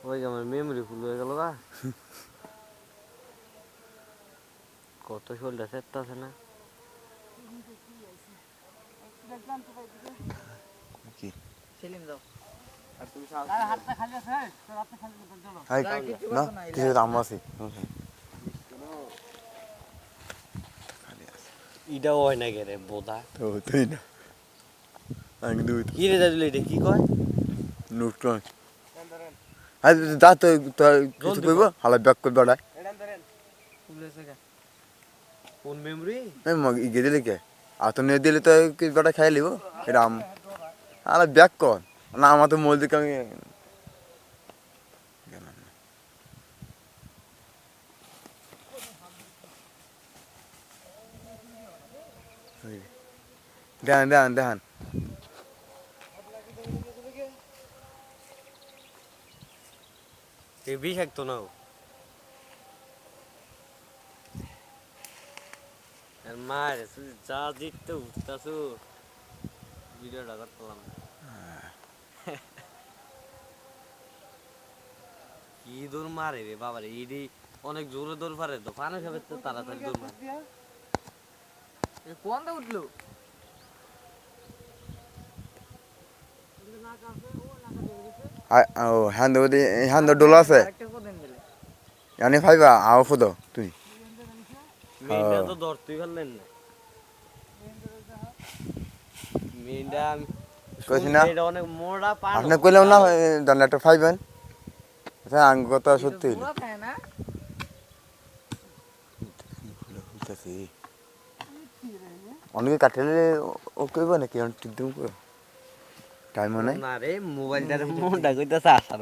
ওই আমার memory full হয়ে গেল গা কত শোল্ডার সেট আছে না কি সেলিম দাও আর তুমি হাতটা খালি আছে তোর হাতটা খালি আছে চলো হাই না কিছু দাম আছে ইটাও হয় না গে রে বোধা তো তুই না আমি দুই কি রে দাদুল এটা কি কয় নুট্রন আই যা তো কিছু কইব হালা ব্যাক কর বড়া ফুলেছে কা কোন মেমরি এই মগ ই গেদিলে কে আতো নে দিলে তো কি বড়া খাই লিব এটা হালা ব্যাক কর না আমার তো মোল দিকে আমি দেখান এ বিষাক্ত না আর মার যা দিতে উঠতাছো ভিডিওটা করতাম কি দৌড় মারে রে বাবারে ইডি অনেক জোরে দৌড় পারে তো পানি খাবে তো তাড়াতাড়ি দৌড় মারে এ কোন দা উঠলো ও হ্যান্ড ডোলা আছে একটা কোদিন দিলে জানি ভাইবা আও ফুদ তুই মেয়েটা তো ধরতেই পারলেন না মেয়েটা কইছি না এটা অনেক মোড়া পান আপনি কইলাম না ডান্ডাটা ফাইবেন আচ্ছা আঙ্গ কথা সত্যি পুরো খায় না অনেকে কাটলে ও কইব নাকি ঠিক দিন টাইম নাই না রে মোবাইলটারে মোটা কইতাছে আসার